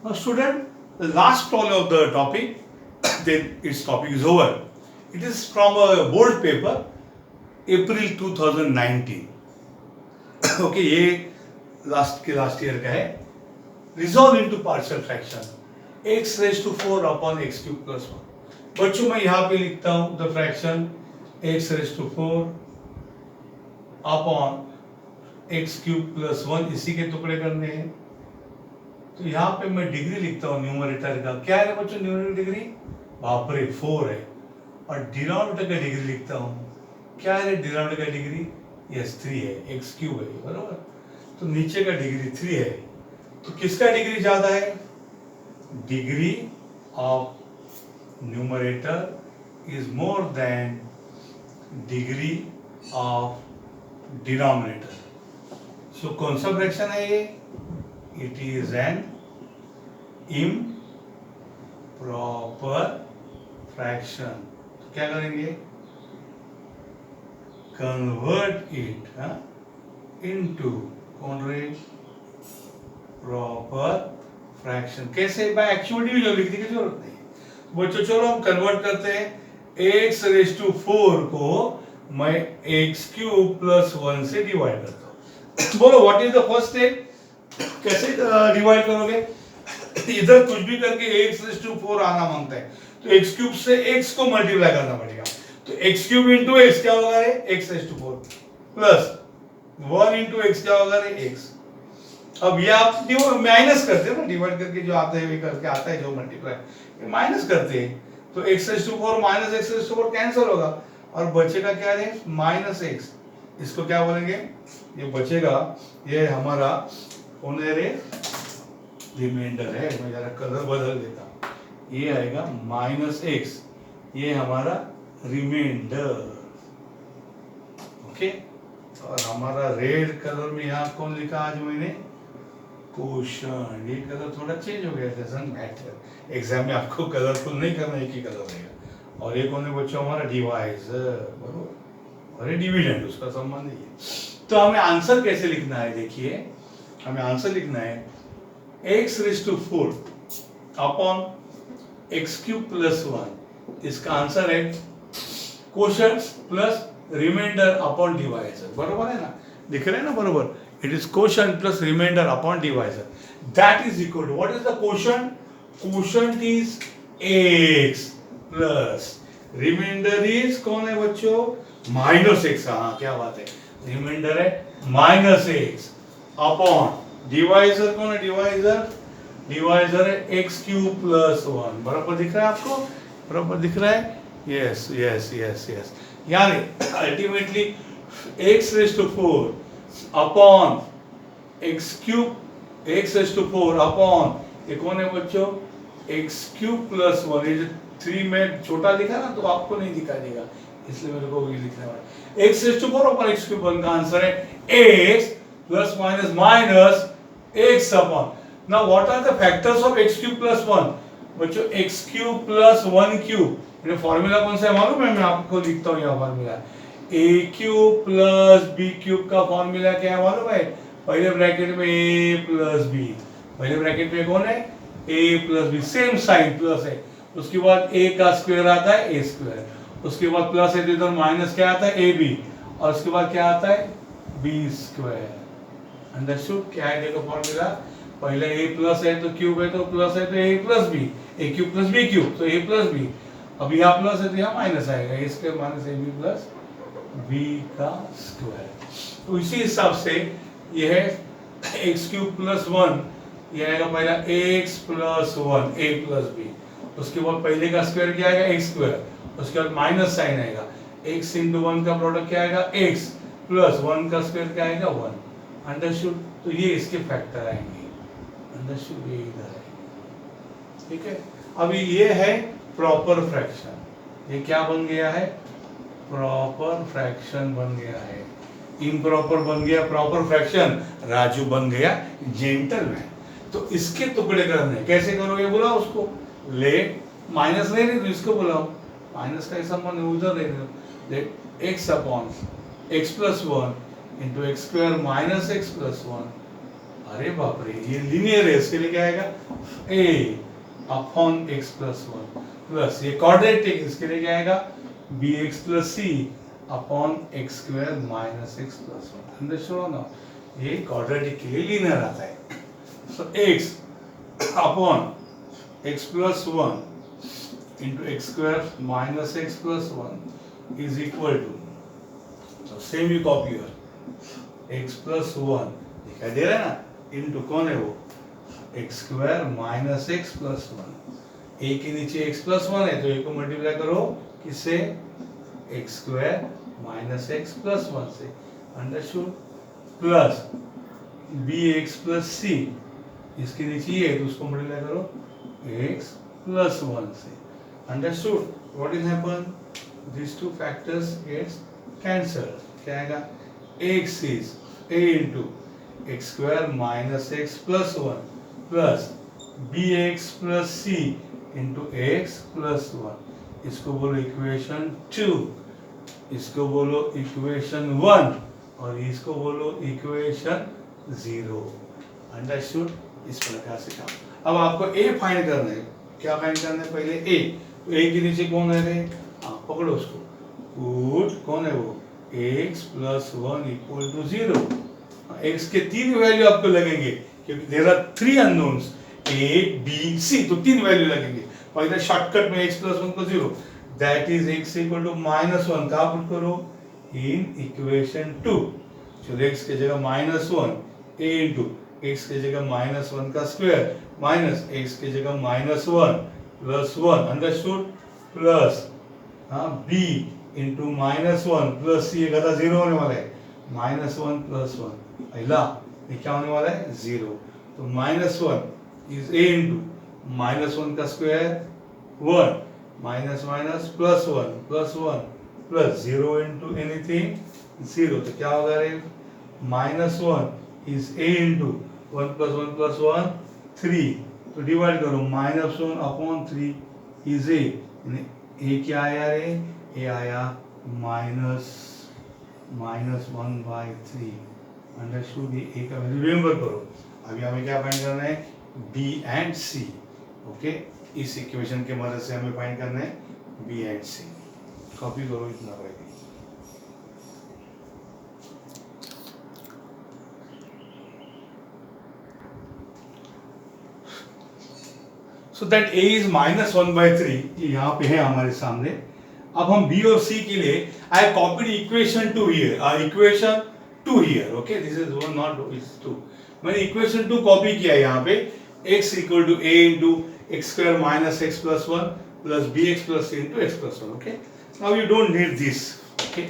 Now, student, the last problem of the topic, then its topic is over. It is from a board paper, April 2019. Okay, ये last year का है. Resolve into partial fraction x raised to 4 upon x cube plus 1. बच्चों मैं यहाँ पे लिखता हूँ the fraction x raised to 4 upon x cube plus 1, इसी के टुकड़े करने हैं. तो यहाँ पे मैं डिग्री लिखता हूँ न्यूमरेटर का. क्या है बच्चों न्यूमरेटर डिग्री? बाप रे 4 है. और डिनोमिनेटर का डिग्री लिखता हूँ. क्या है डिनोमिनेटर का डिग्री? यस 3 है. एक्स क्यूब है बराबर. तो नीचे का डिग्री 3 है. तो किसका डिग्री ज्यादा है? Degree of numerator is more than degree of denominator. So कौन सा फ्रैक्शन है ये? It is an improper fraction. तो क्या करेंगे? Convert it into proper fraction. कैसे? by actual division लिखने की जरूरत नहीं. बच्चों चलो हम कन्वर्ट करते हैं. x raised to 4 को मैं x क्यूब प्लस 1 से डिवाइड करता हूँ. बोलो what is the first step? कैसे डिवाइड करोगे? इधर कुछ भी करके x raised to 4 आना मांगता है तो x क्यूब से x को मल्टीप्लाई करना पड़ेगा. तो x क्यूब इंटू x क्या होगा रे? x raised to 4 plus 1 into x क्या होगा रे? x. अब ये आप माइनस करते हो ना, डिवाइड करके जो आता है वे करके आता है जो मल्टीप्लाई माइनस करते हैं. तो x raised to 4 minus x raised to 4 cancel होगा और बचेगा क्या है? Minus x. इसको क्या बोलेंगे? ये बचेगा, ये हमारा रे रिमाइंडर है. मैं जरा कलर बदल देता हूँ. ये आएगा माइनस एक्स. ये हमारा रिमाइंडर. ओके. और हमारा रेड कलर में यहाँ कौन लिखा आज मैंने? क्वोशंट. ये कलर थोड़ा चेंज हो गया. Doesn't matter. एग्जाम में आपको कलरफुल नहीं करना, एक ही कलर रहेगा. और ये कौन है बच्चों? हमारा डिवाइजर बरोबर. और ये डिविडेंड, उसका संबंध नहीं है. तो हमें आंसर कैसे लिखना है? देखिए हमें आंसर लिखना है x raised to 4 upon x cube plus 1. इसका आंसर है quotient plus remainder upon divisor. बरोबर है ना? दिख रहा है ना बरोबर? It is quotient plus remainder upon divisor. That is equal to what is the quotient? Quotient is x plus remainder is कौन है बच्चों? Minus x. हाँ क्या बात है. रिमाइंडर है माइनस x अपॉन डिवाइजर कौन है? डिवाइजर है एक्स क्यूब प्लस 1. बराबर दिख रहा है आपको? बराबर दिख रहा है? Yes yes yes yes. यानी ultimately x raise to 4 upon x cube, x raise to 4 upon ये कौन है बच्चों? X cube plus 1. ये 3 में छोटा लिखा ना तो आपको नहीं दिखा देगा, इसलिए मेरे को ये लिखना है. X raise to 4 upon x cube 1 का आंसर है x plus minus x upon. Now what are the factors of x cube plus 1? बच्चों x cube plus 1 cube. ये फॉर्मूला कौन सा है मालूम है? मैं आपको लिखता हूँ यहाँ formula. a cube plus b cube का फॉर्मूला क्या है मालूम है? पहले ब्रैकेट में a प्लस b. पहले ब्रैकेट में कौन है? a plus b. Same sign plus है. उसके बाद a का स्क्वायर आता है a स्क्वायर. उसके बाद प्लस है तो इधर माइनस क्या आता है? ab. और उसके बाद क्या आता है? b square. अंडरस्टूड? क्या है देखो फॉर्मूला? पहले a प्लस है तो क्यूब है तो प्लस है तो a plus b. a cube plus b cube तो a प्लस b. अब यहाँ प्लस है तो यहाँ माइनस आएगा. a square minus ab plus b का स्क्वायर. तो इसी हिसाब से ये है x क्यूब प्लस 1. ये आएगा पहला x plus 1 a plus b. उसके बाद पहले का स्क्वायर क्या आएगा? x square. उसके बाद माइनस साइन आएगा. x इंटू 1 का प्रोडक्ट क्या आएगा? x प्लस 1 का स्क्वायर क्या आएगा? 1. अंडरस्टूड? तो ये इसके फैक्टर आएंगे. अंडरस्टूड? ये इधर है. ठीक है. अभी ये है प्रॉपर फ्रैक्शन. ये क्या बन गया है? प्रॉपर फ्रैक्शन बन गया है. इम्प्रॉपर बन गया प्रॉपर फ्रैक्शन. राजू बन गया जेंटलमैन. तो इसके टुकड़े करने कैसे करोगे? बुलाओ उसको. ले माइनस ले रहे तो इसको बुलाओ. माइनस का संबंध उधर ले रहे हो. X upon x plus 1 into x square minus x plus 1 अरे बाप रे, ये लीनियर है, इसके लिए क्या आएगा a upon x plus one plus ये क्वाड्रेटिक, इसके लिए क्या आएगा bx plus c upon x square minus x plus one. Understood ना, ये क्वाड्रेटिक के लिए लीनियर आता है। So x upon x plus one into x square minus x plus one is equal to, same you copy here, x plus one दिखाई दे रहा है ना, इंटू कौन है वो x square minus x plus one, ए के नीचे एक्स प्लस वन है तो ए को मल्टीप्लाई करो किससे, x square minus x plus one से, understood, plus b x plus c, इसके नीचे ये है तो उसको मल्टीप्लाई करो एक्स प्लस वन से, understood. What is happen, this two factors gets cancelled, क्या आएगा, x is a into x square minus x plus one plus b x plus c into x plus one, इसको बोलो equation 2, इसको बोलो equation 1 और इसको बोलो इक्वेशन 0, अंडरस्टूड। इस प्रकार से काम। अब आपको a फाइंड करना है, क्या फाइंड करना है, पहले a, तो a के नीचे कौन है रे, हाँ पकड़ो उसको, पुट कौन है वो, x plus one equal to 0, x के तीन वैल्यू आपको लगेंगे क्योंकि there are 3 unknowns a b c, तो 3 वैल्यू लगेंगे। पहले शॉर्टकट में x प्लस वन को 0, that is x equal to minus one, कहाँ पुट करो, इन इक्वेशन 2, चलो x के जगह minus one, a into x के जगह माइनस वन का स्क्वायर माइनस x के जगह minus one plus one, understood, plus हाँ b into minus one plus c, ये 0 होने वाला है, माइनस वन प्लस वन, पहला ये क्या होने वाला है 0, तो minus one is a into minus one का square one minus minus plus one plus 0 into anything 0, तो क्या होगा रे, minus one is a into one plus one 3, तो डिवाइड करो, minus one upon 3 is a क्या आया रे, ए आया माइनस वन बाई 3, अंडरस्टूड, ये ए का वैल्यू रिमेंबर करो। अभी हमें क्या फाइंड करना है, बी एंड सी, ओके, इस इक्वेशन के मदद से हमें फाइंड करना है बी एंड सी, कॉपी करो इतना पहले। So that a is minus one by 3, ये यहाँ पे है हमारे सामने। अब हम b और c के लिए I copied equation 2 here, equation 2 here, okay, this is one not is 2, मैंने इक्वेशन 2 कॉपी किया है यहाँ पे, x equal to a into x square minus x plus one plus b x plus c into x plus one, okay, now you don't need this, okay,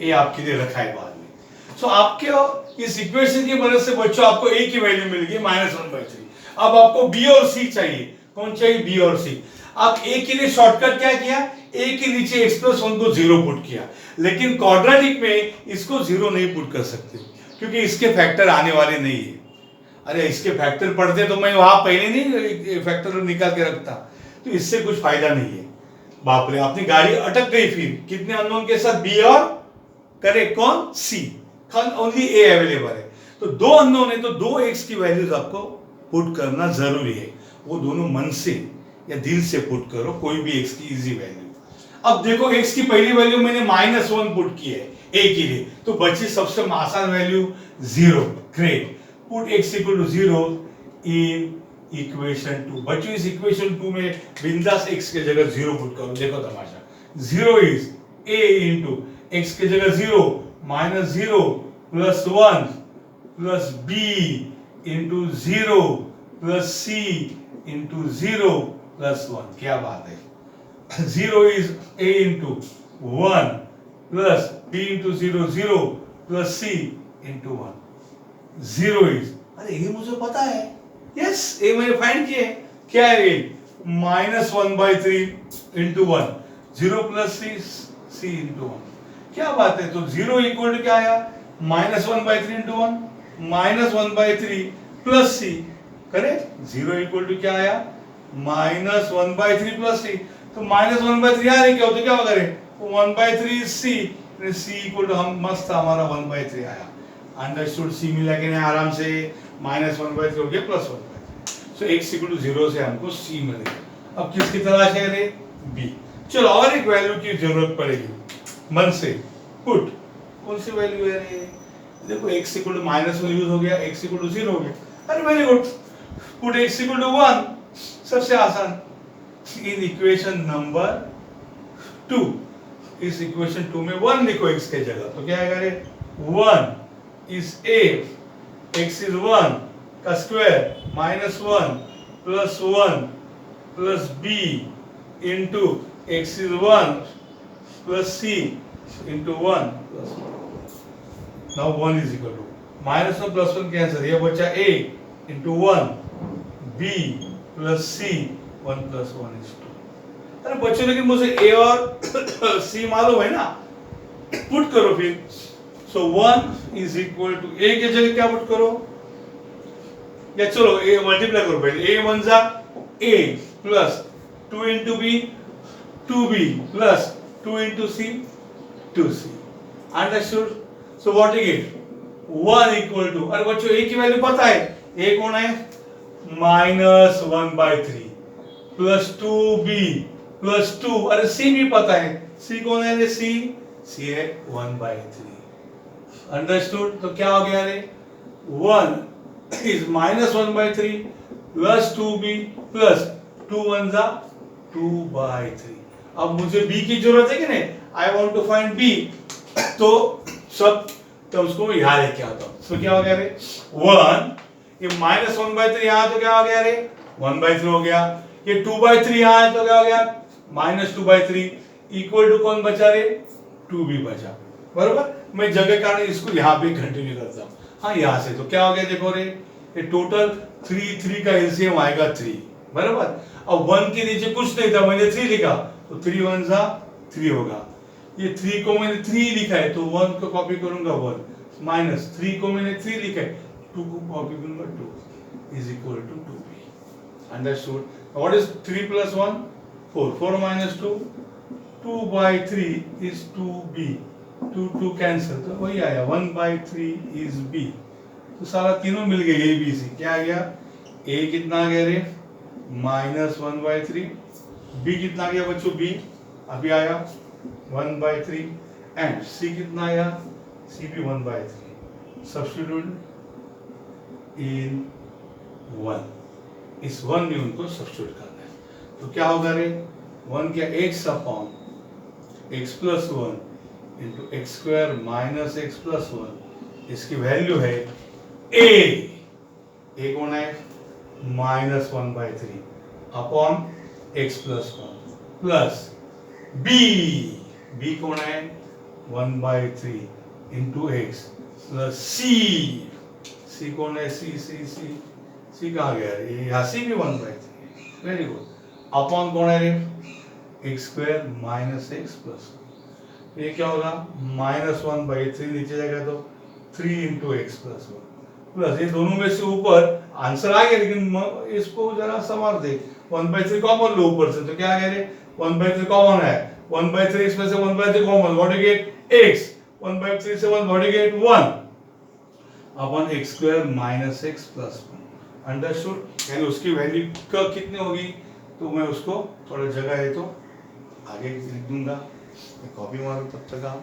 ये आपके लिए रखा है बाद में। सो आपके इस इक्वेशन की मदद से बच्चों आपको a की वैल्यू मिल गई माइनस वन बाई 3, अब आपको b और c चाहिए, कौन चाहिए, b और c। आप a के लिए शॉर्टकट क्या किया, a के नीचे x प्लस वन को 0 पुट किया, लेकिन क्वाड्रेटिक में इसको 0 नहीं पुट कर सकते क्योंकि इसके फैक्टर आने वाले नहीं है। अरे इसके फैक्टर पढ़ते तो मैं वहां पहले नहीं फैक्टर निकाल के रखता, तो इससे कुछ फायदा नहीं है। बाप रे, अपनी गाड़ी अटक गई, फिर कितने अननोन के साथ b और करेक्ट कौन, c, ओनली a अवेलेबल है, तो 2 अननोन है, तो 2 x की वैल्यूज आपको पुट करना जरूरी है, वो दोनों मन से या दिल से पुट करो, कोई भी x की इजी वैल्यू। अब देखो x की पहली वैल्यू मैंने माइनस वन पुट की है a के लिए, तो बची सबसे आसान value 0, great, put x equal to 0 in equation 2, बच्चों इस इक्वेशन 2 में बिंदास x के जगह 0 पुट करो, देखो तमाशा, 0 इज a इंटू x के जगह 0 minus 0 plus 1 plus b into 0 plus c into 0 plus 1, क्या बात है, 0 is a into 1 plus b into 0 0 plus c into 1, 0 is, अरे ये मुझे पता है, यस ये मैंने फाइंड किया है, क्या है ये, minus one by 3 into 1, 0 plus c into 1, क्या बात है, तो 0 इक्वल टू क्या आया, minus one by 3 into 1, minus one by 3 plus c, correct, 0 equal to क्या आया, minus one by 3 plus c, तो माइनस वन बाई 3 आ रही, क्या होता है, क्या होगा रे, 1 by 3 c, c equal to हम मस्त हमारा 1 बाई 3 आया, अंडरस्टूड, c मिला के नहीं आराम से, -1/3 हो गया +1/3। सो x इक्वल टू 0 से हमको c मिलेगा। अब किसकी तलाश है रे? b। चलो और एक वैल्यू की जरूरत पड़ेगी मन से। पुट कौन सी वैल्यू है रे? देखो x इक्वल टू -1 यूज हो गया, x इक्वल टू 0 हो गया। अरे very good, put x equal to 1, सबसे आसान। इन इक्वेशन नंबर 2, इस इक्वेशन 2 में 1 लिखो x के जगह, तो क्या आएगा रे? 1 इज a, x इज 1 का square -1 plus 1 plus b into x is 1 plus c into 1 plus 1। Now 1 is equal to -1 plus 1 cancel, ये बचा a into 1 b plus c 1 plus 1 is 2। अरे बच्चों, लेकिन मुझे a और c मालूम है ना, पुट करो फिर। सो 1 इज इक्वल टू a के जगह क्या पुट करो, या चलो a मल्टीप्लाई करो पहले। a 1 जा a plus 2 into b 2b plus 2 into c 2c। Understood? So what is it? 1 equal to, अरे बच्चों a की वैल्यू पता है, a कौन है? -1/3 प्लस 2b प्लस 2, अरे c भी पता है, c कौन है रे? c है 1/3। अंडरस्टूड? तो क्या हो गया रे? 1 इज -1/3 प्लस 2b प्लस 2 1 जा 2/3। अब मुझे b की जरूरत है कि नहीं? I want to find b, तो सब टर्म्स को यहां लेके आता हूं। तो क्या हो गया रे? 1, ये -1/3 यहां, तो क्या हो गया रे? 1/3 हो गया। ये 2/3 यहां है, तो क्या हो गया? -2/3 इक्वल टू कौन बचा रे? 2b बचा। बरोबर, मैं जगह कारण इसको यहां पे कंटिन्यू करता हूं। हाँ, यहां से तो क्या हो गया देखो रे, ये टोटल 3 का एलसीएम आएगा 3। बराबर, अब 1 के नीचे कुछ नहीं था, मैंने 3 लिखा, तो 3 1 जा 3 होगा। ये 3 को मैंने 3 लिखा है, तो 1 को कॉपी करूंगा 1, माइनस 3 को मैंने 3 लिखा है, 2 को कॉपी करूंगा 2 is equal to 2b। Understood? What is 3 plus 1? 4, 4 minus 2, 2/3 is 2b, 2 cancel, तो वही आया 1/3 is b। तो सारा तीनों मिल गए, a b c। क्या आ गया? a कितना आ गया रे? -1/3। b कितना आ गया बच्चों? b अभी आया 1/3, एंड c कितना आया? c भी 1/3। सब्स्टिट्यूट इन 1, इस 1 में उनको सब्स्टिट्यूट करना है, तो क्या होगा रे? 1 क्या? x upon x plus 1 into x square minus x plus 1, इसकी वैल्यू है a कौन है? -1/3 upon x plus 1 plus b कौन है? 1/3 इंटू एक्स प्लस c कौन है? c कहाँ गया? यहाँ c भी 1/3। Very good. अपॉन कौन है रे? X square minus x plus, ये क्या होगा? -1/3 नीचे जाएगा तो 3 इंटू एक्स प्लस 1 प्लस, ये दोनों में से ऊपर आंसर आ गया, लेकिन इसको जरा संभाल दे। 1/3 कॉमन लो ऊपर से, तो क्या आ गया रे? 1/3 कॉमन है, 1/3 इसमें से 1/3 common, what you get? x। 1/3 से 1 what you get? 1 upon x square minus x plus 1। Understood? यानी उसकी वैल्यू कितनी होगी, तो मैं उसको थोड़ा जगह है तो आगे लिख दूंगा, कॉपी मारो तब तक आप।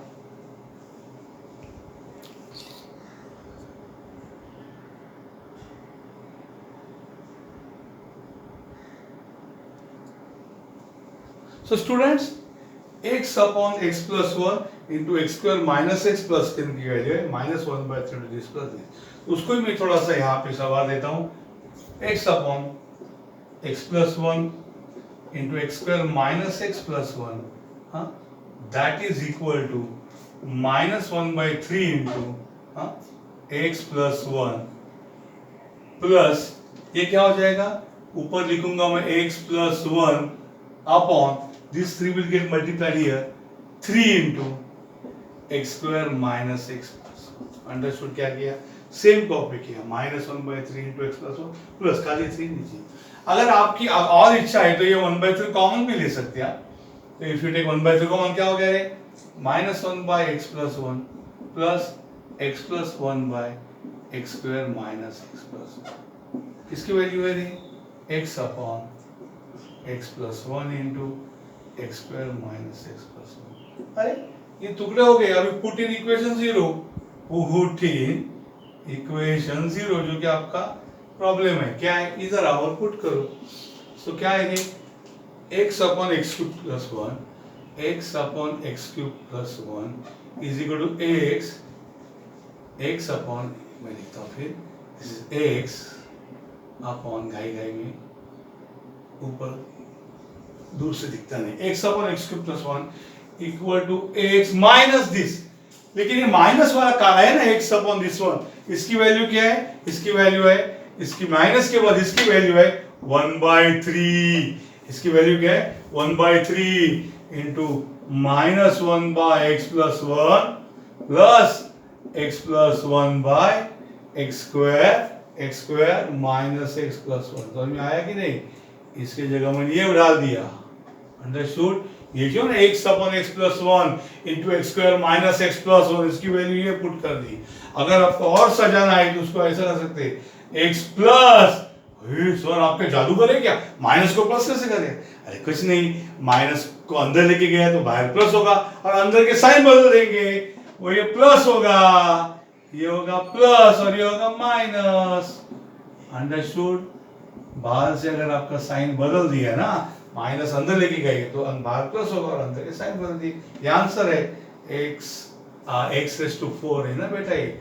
So students, x upon x plus 1 into x square minus x plus 10 की वैल्यू है -1/3 दिस प्लस दिस। उसको ही मैं थोड़ा सा यहाँ पे सवाल देता हूँ। x upon x plus 1 into x square minus x plus 1, हाँ, that is equal to -1/3 into x plus 1 plus, ये क्या हो जाएगा? ऊपर लिखूंगा मैं x plus 1 upon this 3 will get multiplied here 3 into x square minus x plus 1। Understood? क्या किया? सेम कॉपी किया, -1/3 into x plus 1 प्लस खाली 3 नीचे। अगर आपकी और इच्छा है तो ये 1/3 कॉमन भी ले सकते हैं आप। तो इफ यू टेक 1/3 कॉमन, क्या हो गया रे? -1/x plus 1 plus x plus 1/, x square minus x plus one. किसकी वैल्यू है ये? X upon x plus one into x square minus x plus one. अरे ये टुकड़े हो गए। अभी put in equation zero, put in equation zero, जो कि आपका प्रॉब्लम है। क्या है? इधर आओ और पुट करो। तो क्या है ये? X upon x cube plus one, x upon x cube plus one is equal to x upon, मैं लिखता हूँ फिर, एक्स अपॉन, घाई घाई में ऊपर दूर से दिखता नहीं, x upon x cube plus one equal to x minus this. लेकिन ये माइनस वाला काला है ना, एक्स अपॉन दिस वन, इसकी वैल्यू क्या है? इसकी वैल्यू है, इसकी माइनस के बाद इसकी वैल्यू है 1/3। इसकी वैल्यू क्या है? 1/3 into minus 1/x plus one plus x plus one by x square minus x plus one. समझ में आया कि नहीं? इसके जगह मैंने ये डाल दिया, अंडरस्टूड? ये जो ना x upon x plus one into x square minus x plus one, इसकी वैल्यू ये पुट कर दी। अगर आपको और सजाना है तो उसको ऐसा कर सकते, एक्स प्लस, सर आपके जादू करे क्या? माइनस को प्लस कैसे करे? अरे कुछ नहीं, माइनस को अंदर लेके गया तो बाहर प्लस होगा, और अंदर के साइन बदल देंगे, वो ये प्लस होगा, ये होगा प्लस और ये होगा माइनस। अंडरस्टूड? बाहर से अगर आपका साइन बदल दिया ना, माइनस अंदर लेके गए तो बाहर प्लस होगा और अंदर के साइन बदल दिए। ये आंसर है। एक्स रेस टू 4 है ना बेटा ये,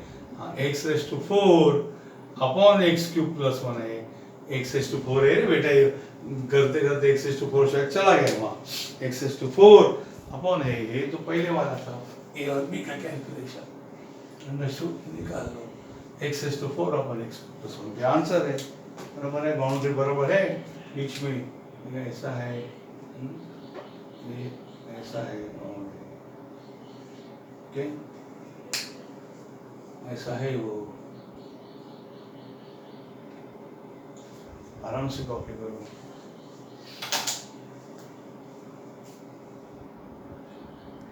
x raise to 4 upon x cube plus one है, एक्स रेस टू 4 है बेटा। ये करते करते एक्स रेस टू 4 शायद चला गया वहाँ, एक्स रेस टू 4 अपॉन है, ये तो पहले वाला था, ए और बी का कैलकुलेशन अंडरस्टूड, निकाल लो, x raise to 4 upon x plus one. ये आंसर है, बराबर है, बाउंड्री बराबर है, बीच में ये ऐसा है, ये ऐसा है बाउंड्री, ओके, ऐसा है वो, आराम से कॉपी करो।